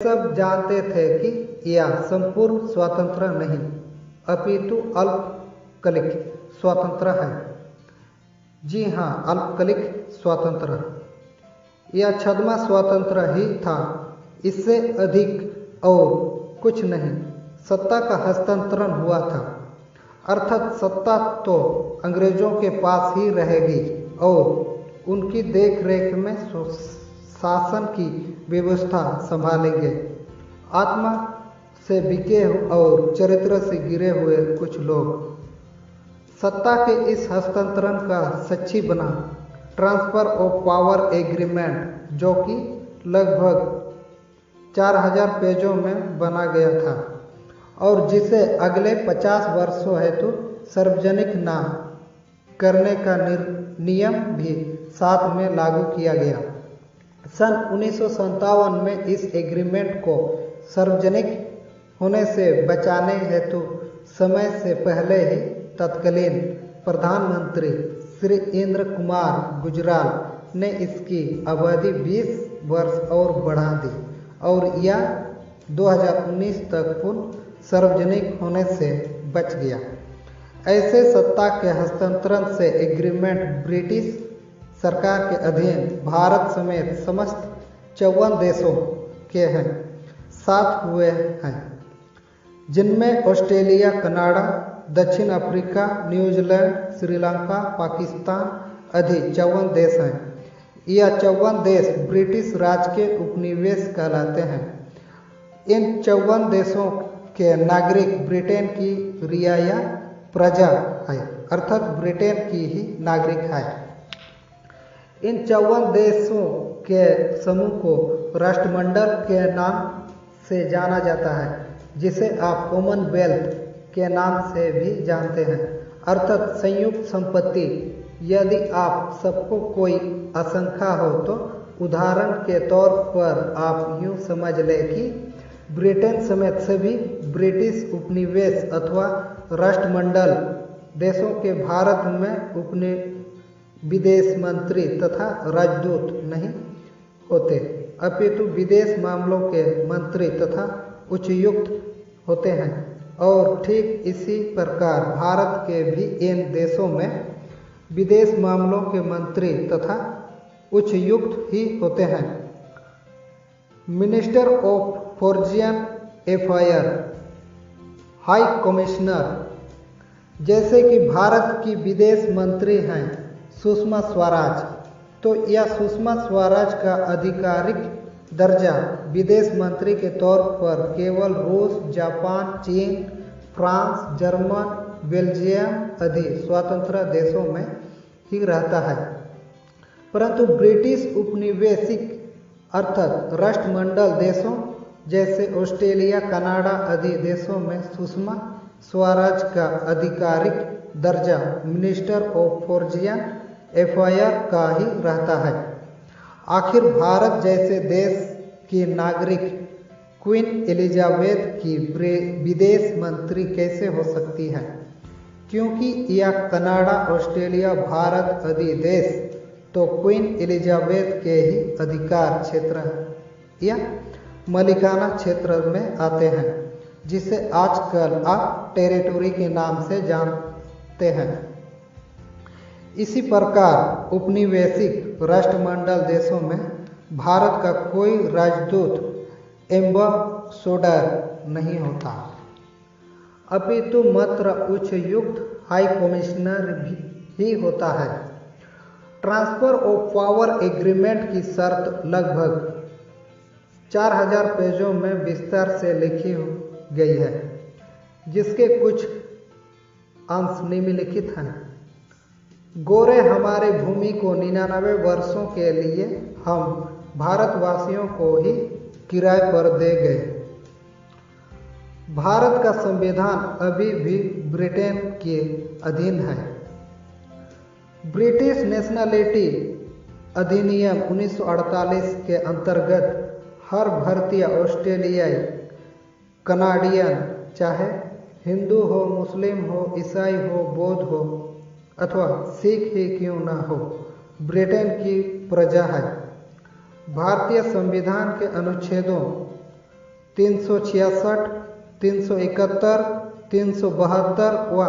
सब जानते थे कि यह संपूर्ण स्वतंत्र नहीं अपितु अल्पकालिक स्वतंत्र है। जी हाँ, अल्पकालिक स्वतंत्र। यह छद्मा स्वतंत्र ही था, इससे अधिक और कुछ नहीं। सत्ता का हस्तांतरण हुआ था, अर्थात सत्ता तो अंग्रेजों के पास ही रहेगी और उनकी देखरेख में शासन की व्यवस्था संभालेंगे आत्मा से बिके और चरित्र से गिरे हुए कुछ लोग। सत्ता के इस हस्तांतरण का साक्षी बना ट्रांसफर ऑफ पावर एग्रीमेंट, जो कि लगभग 4000 पेजों में बना गया था और जिसे अगले 50 वर्षों हेतु सार्वजनिक न करने का नियम भी साथ में लागू किया गया। सन 1957 में इस एग्रीमेंट को सार्वजनिक होने से बचाने हेतु समय से पहले ही तत्कालीन प्रधानमंत्री श्री इंद्र कुमार गुजराल ने इसकी अवधि 20 वर्ष और बढ़ा दी और यह 2019 तक पूर्ण सार्वजनिक होने से बच गया। ऐसे सत्ता के हस्तांतरण से एग्रीमेंट ब्रिटिश सरकार के अधीन भारत समेत समस्त 54 देशों के साथ हुए हैं, जिनमें ऑस्ट्रेलिया, कनाडा, दक्षिण अफ्रीका, न्यूजीलैंड, श्रीलंका, पाकिस्तान आदि 54 देश हैं। यह 54 देश ब्रिटिश राज के उपनिवेश कहलाते हैं। इन 54 देशों के नागरिक ब्रिटेन की रियाया प्रजा है, अर्थात ब्रिटेन की ही नागरिक है। इन 54 देशों के समूह को राष्ट्रमंडल के नाम से जाना जाता है, जिसे आप कॉमनवेल्थ के नाम से भी जानते हैं, अर्थात संयुक्त संपत्ति। यदि आप सबको कोई आशंका हो तो उदाहरण के तौर पर आप यूँ समझ लें कि ब्रिटेन समेत सभी ब्रिटिश उपनिवेश अथवा राष्ट्रमंडल देशों के भारत में विदेश मंत्री तथा राजदूत नहीं होते, अपितु विदेश मामलों के मंत्री तथा उच्चायुक्त होते हैं। और ठीक इसी प्रकार भारत के भी इन देशों में विदेश मामलों के मंत्री तथा उच्चायुक्त ही होते हैं। Minister of foreign affair, high commissioner, जैसे कि भारत की विदेश मंत्री हैं सुषमा स्वराज, तो यह सुषमा स्वराज का आधिकारिक दर्जा विदेश मंत्री के तौर पर केवल रूस, जापान, चीन, फ्रांस, जर्मन, बेल्जियम आदि स्वतंत्र देशों में ही रहता है, परंतु ब्रिटिश उपनिवेशिक अर्थात राष्ट्रमंडल देशों जैसे ऑस्ट्रेलिया, कनाडा आदि देशों में सुषमा स्वराज का आधिकारिक दर्जा मिनिस्टर ऑफ फॉरेन अफेयर का ही रहता है। आखिर भारत जैसे देश की नागरिक क्वीन एलिजाबेथ की विदेश मंत्री कैसे हो सकती है, क्योंकि यह कनाडा, ऑस्ट्रेलिया, भारत आदि देश तो क्वीन एलिजाबेथ के ही अधिकार क्षेत्र या मलिकाना क्षेत्र में आते हैं, जिसे आजकल आप टेरिटोरी के नाम से जानते हैं। इसी प्रकार उपनिवेशिक राष्ट्रमंडल देशों में भारत का कोई राजदूत एम्बेसडर नहीं होता, अपितु मात्र उच्चायुक्त हाई कमिश्नर ही होता है। ट्रांसफर ऑफ पावर एग्रीमेंट की शर्त लगभग 4000 पेजों में विस्तार से लिखी गई है, जिसके कुछ अंश निम्नलिखित हैं। गोरे हमारे भूमि को 99 वर्षों के लिए हम भारतवासियों को ही किराए पर दे गए। भारत का संविधान अभी भी ब्रिटेन के अधीन है। ब्रिटिश नेशनलिटी अधिनियम 1948 के अंतर्गत हर भारतीय, ऑस्ट्रेलियाई, कनाडियन, चाहे हिंदू हो, मुस्लिम हो, ईसाई हो, बौद्ध हो अथवा सिख ही क्यों न हो, ब्रिटेन की प्रजा है। भारतीय संविधान के अनुच्छेदों 366, 371, 372 व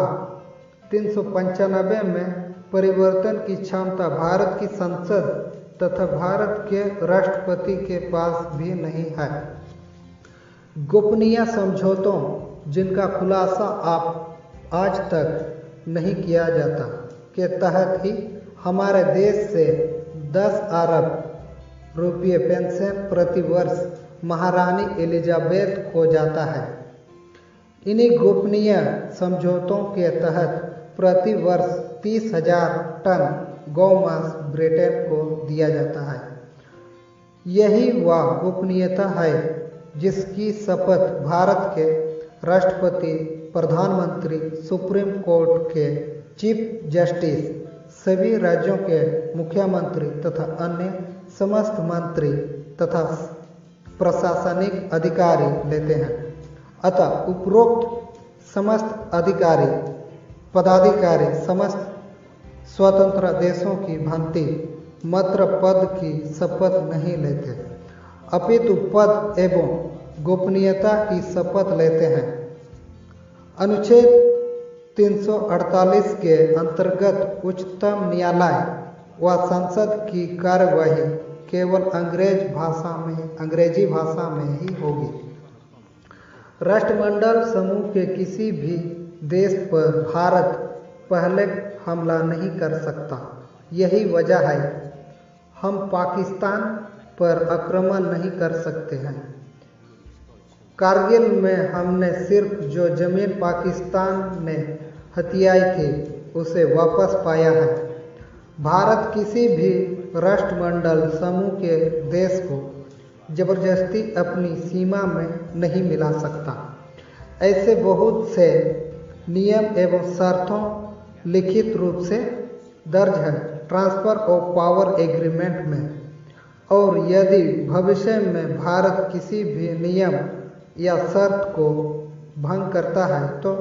395 में परिवर्तन की क्षमता भारत की संसद तथा भारत के राष्ट्रपति के पास भी नहीं है। गोपनीय समझौतों जिनका खुलासा आज तक नहीं किया जाता के तहत ही हमारे देश से 10 अरब रुपये पेंशन प्रति वर्ष महारानी एलिजाबेथ को जाता है। इन्हीं गोपनीय समझौतों के तहत प्रति वर्ष 30,000 टन गौमांस ब्रिटेन को दिया जाता है। यही वह गोपनीयता है जिसकी शपथ भारत के राष्ट्रपति, प्रधानमंत्री, सुप्रीम कोर्ट के चीफ जस्टिस, सभी राज्यों के मुख्यमंत्री तथा अन्य समस्त मंत्री तथा प्रशासनिक अधिकारी लेते हैं। अतः उपरोक्त समस्त पदाधिकारी समस्त स्वतंत्र देशों की भांति मात्र पद की शपथ नहीं लेते, अपितु पद एवं गोपनीयता की शपथ लेते हैं। अनुच्छेद 348 के अंतर्गत उच्चतम न्यायालय व संसद की कार्यवाही केवल अंग्रेजी भाषा में ही होगी। राष्ट्रमंडल समूह के किसी भी देश पर भारत पहले हमला नहीं कर सकता। यही वजह है हम पाकिस्तान पर आक्रमण नहीं कर सकते हैं। कारगिल में हमने सिर्फ जो जमीन पाकिस्तान ने हथियाई थी उसे वापस पाया है। भारत किसी भी राष्ट्रमंडल समूह के देश को जबरदस्ती अपनी सीमा में नहीं मिला सकता। ऐसे बहुत से नियम एवं शर्तों लिखित रूप से दर्ज है ट्रांसफर ऑफ पावर एग्रीमेंट में, और यदि भविष्य में भारत किसी भी नियम या शर्त को भंग करता है तो